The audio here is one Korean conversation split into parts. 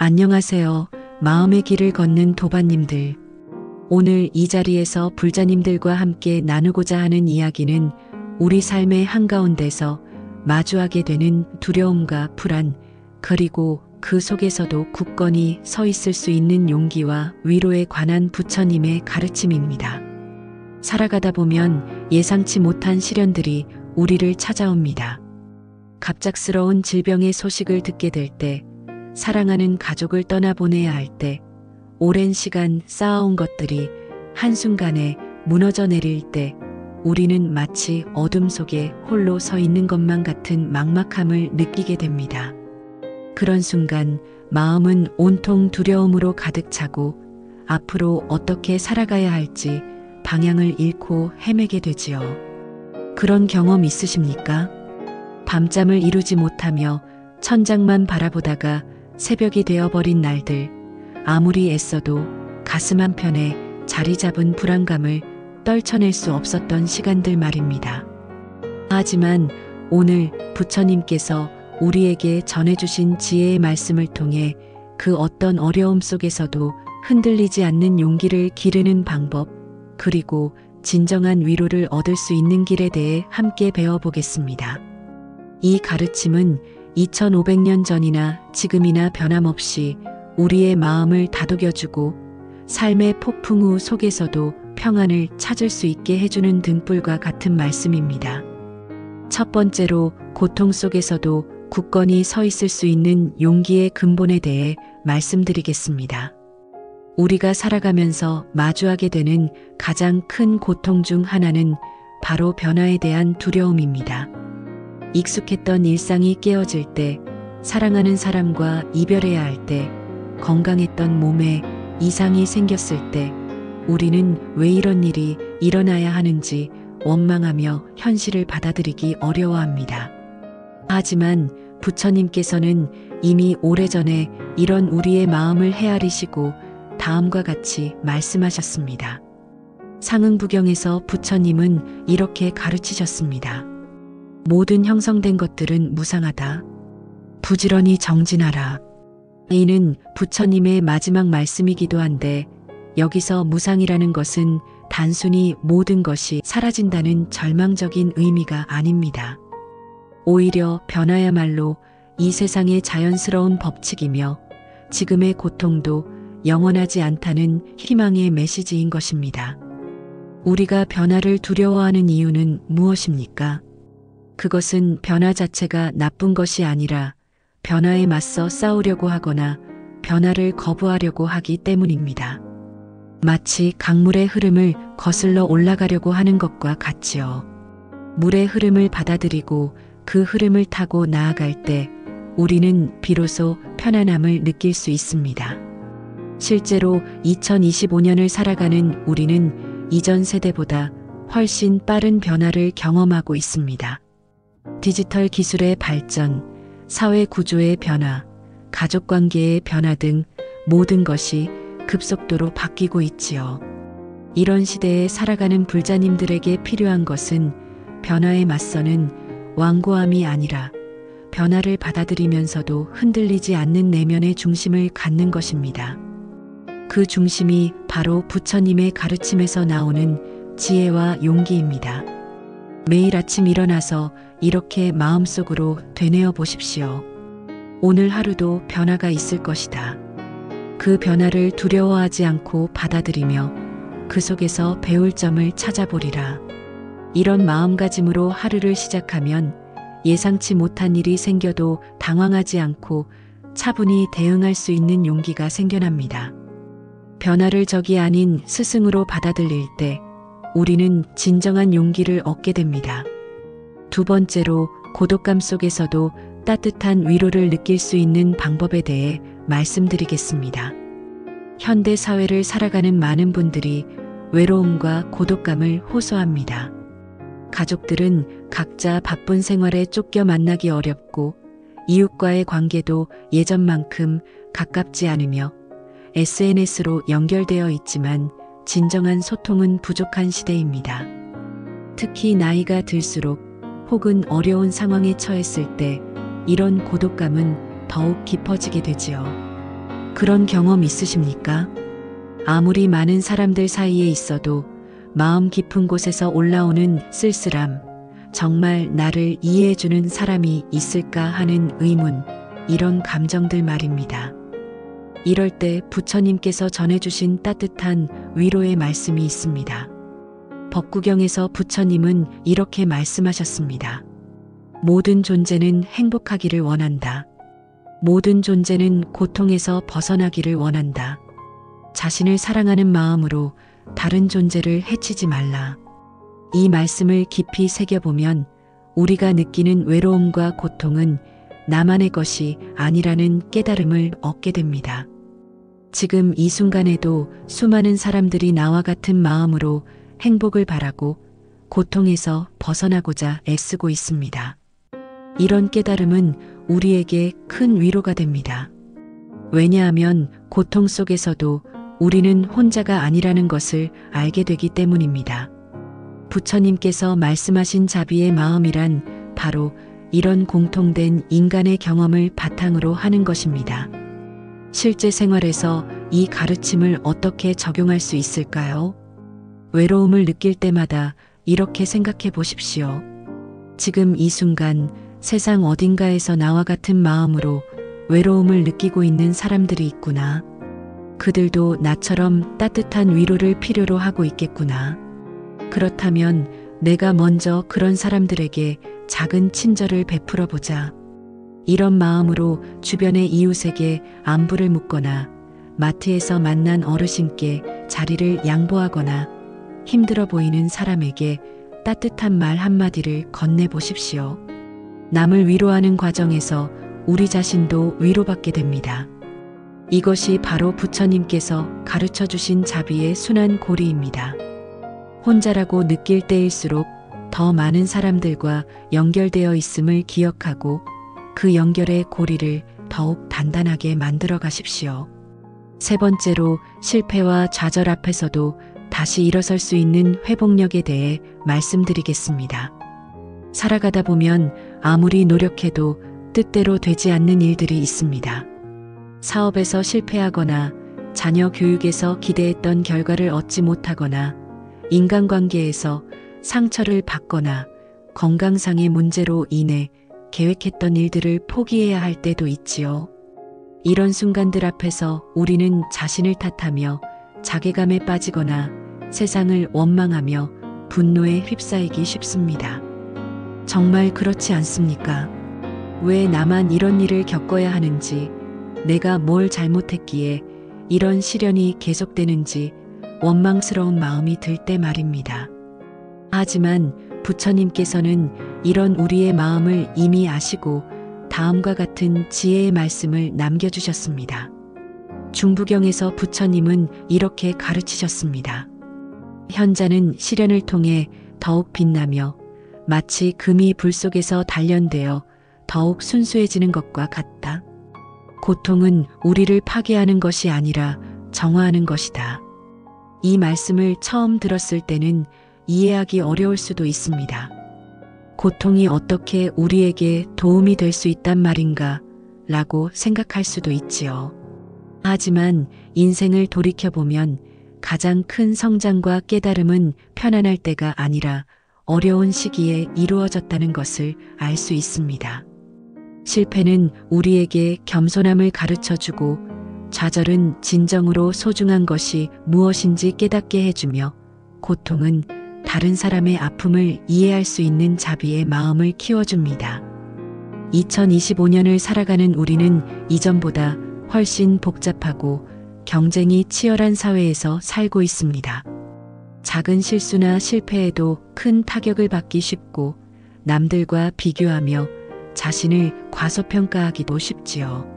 안녕하세요. 마음의 길을 걷는 도반님들. 오늘 이 자리에서 불자님들과 함께 나누고자 하는 이야기는 우리 삶의 한가운데서 마주하게 되는 두려움과 불안, 그리고 그 속에서도 굳건히 서 있을 수 있는 용기와 위로에 관한 부처님의 가르침입니다. 살아가다 보면 예상치 못한 시련들이 우리를 찾아옵니다. 갑작스러운 질병의 소식을 듣게 될 때, 사랑하는 가족을 떠나보내야 할 때, 오랜 시간 쌓아온 것들이 한순간에 무너져 내릴 때, 우리는 마치 어둠 속에 홀로 서 있는 것만 같은 막막함을 느끼게 됩니다. 그런 순간 마음은 온통 두려움으로 가득 차고 앞으로 어떻게 살아가야 할지 방향을 잃고 헤매게 되지요. 그런 경험 있으십니까? 밤잠을 이루지 못하며 천장만 바라보다가 새벽이 되어버린 날들, 아무리 애써도 가슴 한편에 자리 잡은 불안감을 떨쳐낼 수 없었던 시간들 말입니다. 하지만 오늘 부처님께서 우리에게 전해주신 지혜의 말씀을 통해 그 어떤 어려움 속에서도 흔들리지 않는 용기를 기르는 방법, 그리고 진정한 위로를 얻을 수 있는 길에 대해 함께 배워보겠습니다. 이 가르침은 2500년 전이나 지금이나 변함없이 우리의 마음을 다독여주고 삶의 폭풍 우 속에서도 평안을 찾을 수 있게 해주는 등불과 같은 말씀입니다. 첫 번째로 고통 속에서도 굳건히 서 있을 수 있는 용기의 근본에 대해 말씀드리겠습니다. 우리가 살아가면서 마주하게 되는 가장 큰 고통 중 하나는 바로 변화에 대한 두려움입니다. 익숙했던 일상이 깨어질 때, 사랑하는 사람과 이별해야 할 때, 건강했던 몸에 이상이 생겼을 때, 우리는 왜 이런 일이 일어나야 하는지 원망하며 현실을 받아들이기 어려워합니다. 하지만 부처님께서는 이미 오래전에 이런 우리의 마음을 헤아리시고 다음과 같이 말씀하셨습니다. 상응부경에서 부처님은 이렇게 가르치셨습니다. 모든 형성된 것들은 무상하다. 부지런히 정진하라. 이는 부처님의 마지막 말씀이기도 한데, 여기서 무상이라는 것은 단순히 모든 것이 사라진다는 절망적인 의미가 아닙니다. 오히려 변화야말로 이 세상의 자연스러운 법칙이며 지금의 고통도 영원하지 않다는 희망의 메시지인 것입니다. 우리가 변화를 두려워하는 이유는 무엇입니까? 그것은 변화 자체가 나쁜 것이 아니라 변화에 맞서 싸우려고 하거나 변화를 거부하려고 하기 때문입니다. 마치 강물의 흐름을 거슬러 올라가려고 하는 것과 같지요. 물의 흐름을 받아들이고 그 흐름을 타고 나아갈 때 우리는 비로소 편안함을 느낄 수 있습니다. 실제로 2025년을 살아가는 우리는 이전 세대보다 훨씬 빠른 변화를 경험하고 있습니다. 디지털 기술의 발전, 사회 구조의 변화, 가족 관계의 변화 등 모든 것이 급속도로 바뀌고 있지요. 이런 시대에 살아가는 불자님들에게 필요한 것은 변화에 맞서는 완고함이 아니라 변화를 받아들이면서도 흔들리지 않는 내면의 중심을 갖는 것입니다. 그 중심이 바로 부처님의 가르침에서 나오는 지혜와 용기입니다. 매일 아침 일어나서 이렇게 마음속으로 되뇌어 보십시오. 오늘 하루도 변화가 있을 것이다. 그 변화를 두려워하지 않고 받아들이며 그 속에서 배울 점을 찾아보리라. 이런 마음가짐으로 하루를 시작하면 예상치 못한 일이 생겨도 당황하지 않고 차분히 대응할 수 있는 용기가 생겨납니다. 변화를 적이 아닌 스승으로 받아들일 때 우리는 진정한 용기를 얻게 됩니다. 두 번째로 고독감 속에서도 따뜻한 위로를 느낄 수 있는 방법에 대해 말씀드리겠습니다. 현대 사회를 살아가는 많은 분들이 외로움과 고독감을 호소합니다. 가족들은 각자 바쁜 생활에 쫓겨 만나기 어렵고 이웃과의 관계도 예전만큼 가깝지 않으며 SNS로 연결되어 있지만 진정한 소통은 부족한 시대입니다. 특히 나이가 들수록 혹은 어려운 상황에 처했을 때 이런 고독감은 더욱 깊어지게 되지요. 그런 경험 있으십니까? 아무리 많은 사람들 사이에 있어도 마음 깊은 곳에서 올라오는 쓸쓸함, 정말 나를 이해해주는 사람이 있을까 하는 의문, 이런 감정들 말입니다. 이럴 때 부처님께서 전해주신 따뜻한 위로의 말씀이 있습니다. 법구경에서 부처님은 이렇게 말씀하셨습니다. 모든 존재는 행복하기를 원한다. 모든 존재는 고통에서 벗어나기를 원한다. 자신을 사랑하는 마음으로 다른 존재를 해치지 말라. 이 말씀을 깊이 새겨보면 우리가 느끼는 외로움과 고통은 나만의 것이 아니라는 깨달음을 얻게 됩니다. 지금 이 순간에도 수많은 사람들이 나와 같은 마음으로 행복을 바라고 고통에서 벗어나고자 애쓰고 있습니다. 이런 깨달음은 우리에게 큰 위로가 됩니다. 왜냐하면 고통 속에서도 우리는 혼자가 아니라는 것을 알게 되기 때문입니다. 부처님께서 말씀하신 자비의 마음이란 바로 이런 공통된 인간의 경험을 바탕으로 하는 것입니다. 실제 생활에서 이 가르침을 어떻게 적용할 수 있을까요? 외로움을 느낄 때마다 이렇게 생각해 보십시오. 지금 이 순간 세상 어딘가에서 나와 같은 마음으로 외로움을 느끼고 있는 사람들이 있구나. 그들도 나처럼 따뜻한 위로를 필요로 하고 있겠구나. 그렇다면 내가 먼저 그런 사람들에게 작은 친절을 베풀어 보자. 이런 마음으로 주변의 이웃에게 안부를 묻거나 마트에서 만난 어르신께 자리를 양보하거나 힘들어 보이는 사람에게 따뜻한 말 한마디를 건네보십시오. 남을 위로하는 과정에서 우리 자신도 위로받게 됩니다. 이것이 바로 부처님께서 가르쳐 주신 자비의 순환 고리입니다. 혼자라고 느낄 때일수록 더 많은 사람들과 연결되어 있음을 기억하고 그 연결의 고리를 더욱 단단하게 만들어 가십시오. 세 번째로 실패와 좌절 앞에서도 다시 일어설 수 있는 회복력에 대해 말씀드리겠습니다. 살아가다 보면 아무리 노력해도 뜻대로 되지 않는 일들이 있습니다. 사업에서 실패하거나 자녀 교육에서 기대했던 결과를 얻지 못하거나 인간관계에서 상처를 받거나 건강상의 문제로 인해 계획했던 일들을 포기해야 할 때도 있지요. 이런 순간들 앞에서 우리는 자신을 탓하며 자괴감에 빠지거나 세상을 원망하며 분노에 휩싸이기 쉽습니다. 정말 그렇지 않습니까? 왜 나만 이런 일을 겪어야 하는지, 내가 뭘 잘못했기에 이런 시련이 계속되는지 원망스러운 마음이 들 때 말입니다. 하지만 부처님께서는 이런 우리의 마음을 이미 아시고 다음과 같은 지혜의 말씀을 남겨주셨습니다. 중부경에서 부처님은 이렇게 가르치셨습니다. 현자는 시련을 통해 더욱 빛나며 마치 금이 불 속에서 단련되어 더욱 순수해지는 것과 같다. 고통은 우리를 파괴하는 것이 아니라 정화하는 것이다. 이 말씀을 처음 들었을 때는 이해하기 어려울 수도 있습니다. 고통이 어떻게 우리에게 도움이 될 수 있단 말인가 라고 생각할 수도 있지요. 하지만 인생을 돌이켜보면 가장 큰 성장과 깨달음은 편안할 때가 아니라 어려운 시기에 이루어졌다는 것을 알 수 있습니다. 실패는 우리에게 겸손함을 가르쳐주고 좌절은 진정으로 소중한 것이 무엇인지 깨닫게 해주며 고통은 다른 사람의 아픔을 이해할 수 있는 자비의 마음을 키워줍니다. 2025년을 살아가는 우리는 이전보다 훨씬 복잡하고 경쟁이 치열한 사회에서 살고 있습니다. 작은 실수나 실패에도 큰 타격을 받기 쉽고 남들과 비교하며 자신을 과소평가하기도 쉽지요.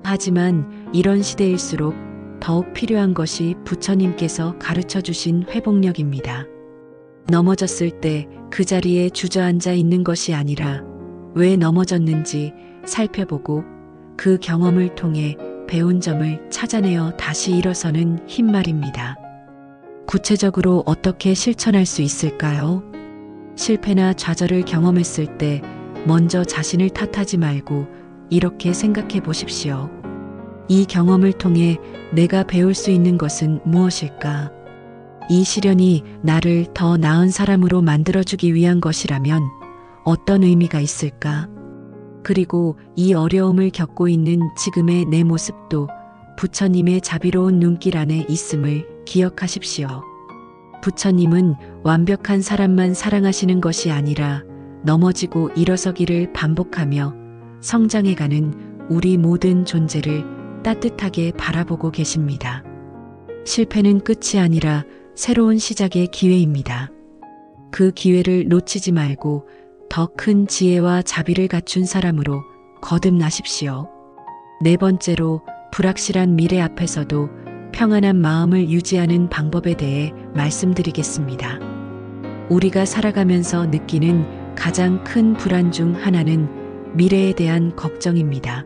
하지만 이런 시대일수록 더욱 필요한 것이 부처님께서 가르쳐 주신 회복력입니다. 넘어졌을 때 그 자리에 주저앉아 있는 것이 아니라 왜 넘어졌는지 살펴보고 그 경험을 통해 배운 점을 찾아내어 다시 일어서는 힘 말입니다. 구체적으로 어떻게 실천할 수 있을까요? 실패나 좌절을 경험했을 때 먼저 자신을 탓하지 말고 이렇게 생각해 보십시오. 이 경험을 통해 내가 배울 수 있는 것은 무엇일까? 이 시련이 나를 더 나은 사람으로 만들어주기 위한 것이라면 어떤 의미가 있을까? 그리고 이 어려움을 겪고 있는 지금의 내 모습도 부처님의 자비로운 눈길 안에 있음을 기억하십시오. 부처님은 완벽한 사람만 사랑하시는 것이 아니라 넘어지고 일어서기를 반복하며 성장해가는 우리 모든 존재를 따뜻하게 바라보고 계십니다. 실패는 끝이 아니라 새로운 시작의 기회입니다. 그 기회를 놓치지 말고 더 큰 지혜와 자비를 갖춘 사람으로 거듭나십시오. 네 번째로, 불확실한 미래 앞에서도 평안한 마음을 유지하는 방법에 대해 말씀드리겠습니다. 우리가 살아가면서 느끼는 가장 큰 불안 중 하나는 미래에 대한 걱정입니다.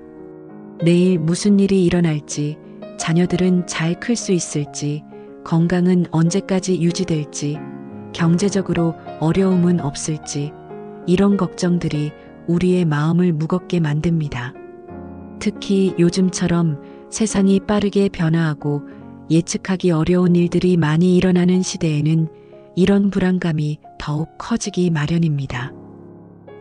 내일 무슨 일이 일어날지, 자녀들은 잘 클 수 있을지, 건강은 언제까지 유지될지, 경제적으로 어려움은 없을지, 이런 걱정들이 우리의 마음을 무겁게 만듭니다. 특히 요즘처럼 세상이 빠르게 변화하고 예측하기 어려운 일들이 많이 일어나는 시대에는 이런 불안감이 더욱 커지기 마련입니다.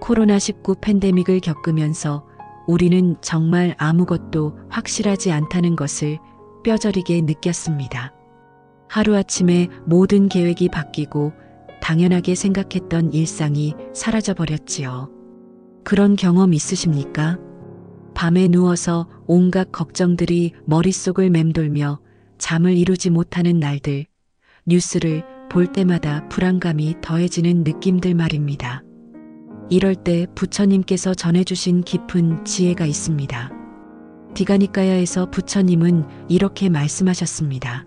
코로나19 팬데믹을 겪으면서 우리는 정말 아무것도 확실하지 않다는 것을 뼈저리게 느꼈습니다. 하루아침에 모든 계획이 바뀌고 당연하게 생각했던 일상이 사라져버렸지요. 그런 경험 있으십니까? 밤에 누워서 온갖 걱정들이 머릿속을 맴돌며 잠을 이루지 못하는 날들, 뉴스를 볼 때마다 불안감이 더해지는 느낌들 말입니다. 이럴 때 부처님께서 전해주신 깊은 지혜가 있습니다. 디가니까야에서 부처님은 이렇게 말씀하셨습니다.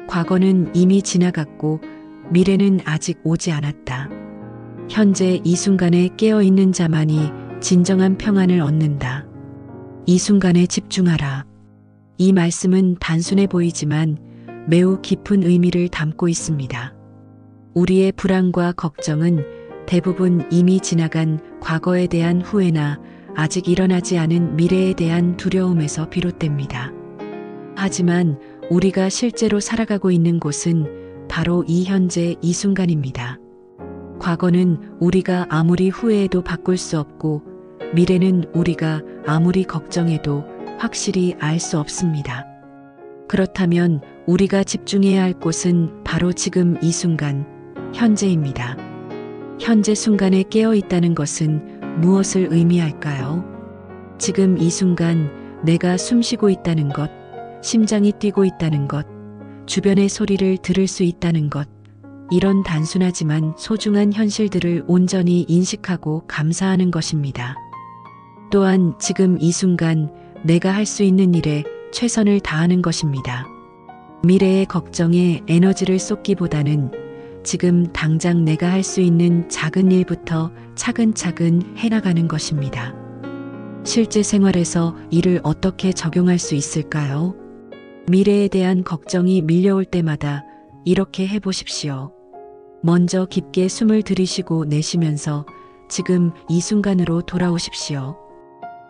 과거는 이미 지나갔고 미래는 아직 오지 않았다. 현재 이 순간에 깨어있는 자만이 진정한 평안을 얻는다. 이 순간에 집중하라. 이 말씀은 단순해 보이지만 매우 깊은 의미를 담고 있습니다. 우리의 불안과 걱정은 대부분 이미 지나간 과거에 대한 후회나 아직 일어나지 않은 미래에 대한 두려움에서 비롯됩니다. 하지만 우리가 실제로 살아가고 있는 곳은 바로 이 현재 이 순간입니다. 과거는 우리가 아무리 후회해도 바꿀 수 없고 미래는 우리가 아무리 걱정해도 확실히 알 수 없습니다. 그렇다면 우리가 집중해야 할 곳은 바로 지금 이 순간, 현재입니다. 현재 순간에 깨어 있다는 것은 무엇을 의미할까요? 지금 이 순간 내가 숨 쉬고 있다는 것, 심장이 뛰고 있다는 것, 주변의 소리를 들을 수 있다는 것, 이런 단순하지만 소중한 현실들을 온전히 인식하고 감사하는 것입니다. 또한 지금 이 순간 내가 할 수 있는 일에 최선을 다하는 것입니다. 미래의 걱정에 에너지를 쏟기보다는 지금 당장 내가 할 수 있는 작은 일부터 차근차근 해나가는 것입니다. 실제 생활에서 이를 어떻게 적용할 수 있을까요? 미래에 대한 걱정이 밀려올 때마다 이렇게 해보십시오. 먼저 깊게 숨을 들이쉬고 내쉬면서 지금 이 순간으로 돌아오십시오.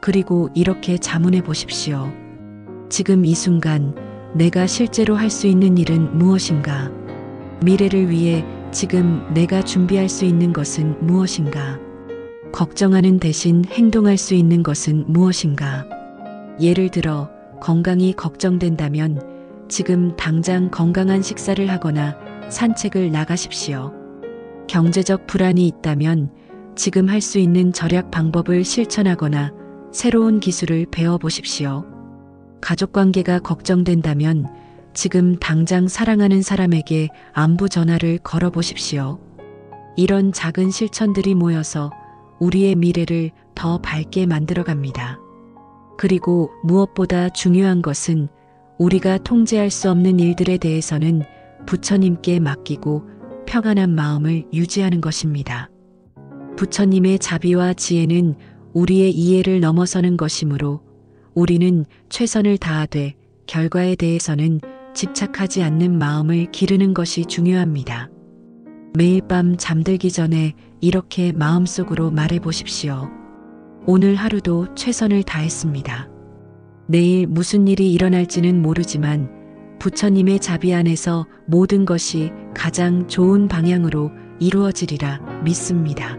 그리고 이렇게 자문해 보십시오. 지금 이 순간 내가 실제로 할 수 있는 일은 무엇인가? 미래를 위해 지금 내가 준비할 수 있는 것은 무엇인가? 걱정하는 대신 행동할 수 있는 것은 무엇인가? 예를 들어 건강이 걱정된다면 지금 당장 건강한 식사를 하거나 산책을 나가십시오. 경제적 불안이 있다면 지금 할 수 있는 절약 방법을 실천하거나 새로운 기술을 배워보십시오. 가족 관계가 걱정된다면 지금 당장 사랑하는 사람에게 안부 전화를 걸어보십시오. 이런 작은 실천들이 모여서 우리의 미래를 더 밝게 만들어갑니다. 그리고 무엇보다 중요한 것은 우리가 통제할 수 없는 일들에 대해서는 부처님께 맡기고 평안한 마음을 유지하는 것입니다. 부처님의 자비와 지혜는 우리의 이해를 넘어서는 것이므로 우리는 최선을 다하되 결과에 대해서는 집착하지 않는 마음을 기르는 것이 중요합니다. 매일 밤 잠들기 전에 이렇게 마음속으로 말해 보십시오. 오늘 하루도 최선을 다했습니다. 내일 무슨 일이 일어날지는 모르지만 부처님의 자비 안에서 모든 것이 가장 좋은 방향으로 이루어지리라 믿습니다.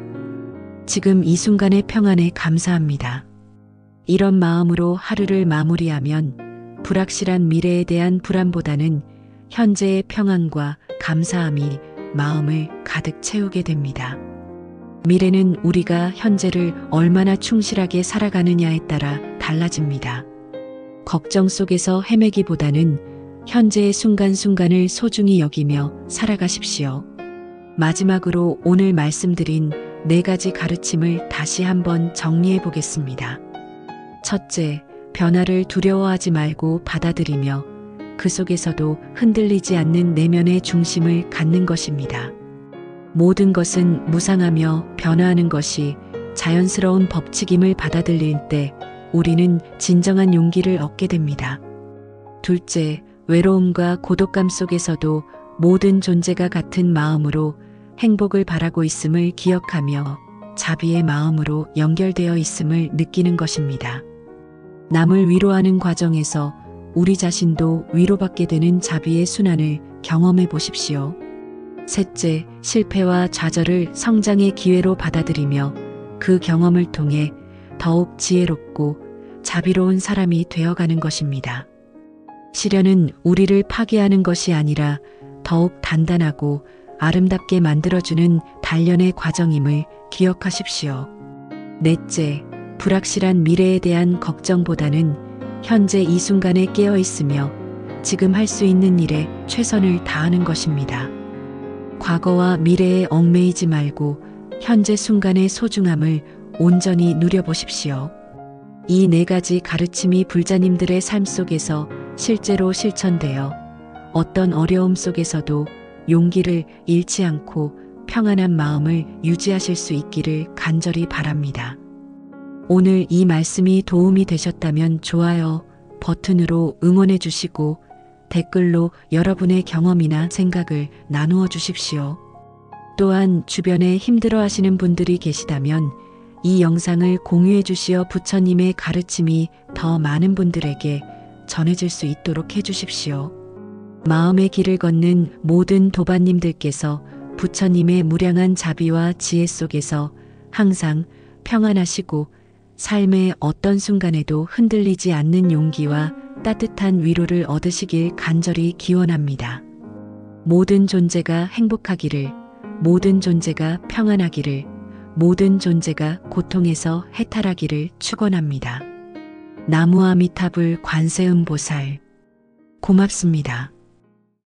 지금 이 순간의 평안에 감사합니다. 이런 마음으로 하루를 마무리하면 불확실한 미래에 대한 불안보다는 현재의 평안과 감사함이 마음을 가득 채우게 됩니다. 미래는 우리가 현재를 얼마나 충실하게 살아가느냐에 따라 달라집니다. 걱정 속에서 헤매기보다는 현재의 순간순간을 소중히 여기며 살아가십시오. 마지막으로 오늘 말씀드린 4가지 가르침을 다시 한번 정리해 보겠습니다. 첫째, 변화를 두려워하지 말고 받아들이며 그 속에서도 흔들리지 않는 내면의 중심을 갖는 것입니다. 모든 것은 무상하며 변화하는 것이 자연스러운 법칙임을 받아들일 때 우리는 진정한 용기를 얻게 됩니다. 둘째, 외로움과 고독감 속에서도 모든 존재가 같은 마음으로 행복을 바라고 있음을 기억하며 자비의 마음으로 연결되어 있음을 느끼는 것입니다. 남을 위로하는 과정에서 우리 자신도 위로받게 되는 자비의 순환을 경험해 보십시오. 셋째, 실패와 좌절을 성장의 기회로 받아들이며 그 경험을 통해 더욱 지혜롭고 자비로운 사람이 되어가는 것입니다. 시련은 우리를 파괴하는 것이 아니라 더욱 단단하고 아름답게 만들어주는 단련의 과정임을 기억하십시오. 넷째, 불확실한 미래에 대한 걱정보다는 현재 이 순간에 깨어 있으며 지금 할 수 있는 일에 최선을 다하는 것입니다. 과거와 미래에 얽매이지 말고 현재 순간의 소중함을 온전히 누려보십시오. 이 4가지 가르침이 불자님들의 삶 속에서 실제로 실천되어 어떤 어려움 속에서도 용기를 잃지 않고 평안한 마음을 유지하실 수 있기를 간절히 바랍니다. 오늘 이 말씀이 도움이 되셨다면 좋아요 버튼으로 응원해 주시고 댓글로 여러분의 경험이나 생각을 나누어 주십시오. 또한 주변에 힘들어 하시는 분들이 계시다면 이 영상을 공유해 주시어 부처님의 가르침이 더 많은 분들에게 전해질 수 있도록 해 주십시오. 마음의 길을 걷는 모든 도반님들께서 부처님의 무량한 자비와 지혜 속에서 항상 평안하시고 삶의 어떤 순간에도 흔들리지 않는 용기와 따뜻한 위로를 얻으시길 간절히 기원합니다. 모든 존재가 행복하기를, 모든 존재가 평안하기를, 모든 존재가 고통에서 해탈하기를 축원합니다. 나무아미타불 관세음보살. 고맙습니다.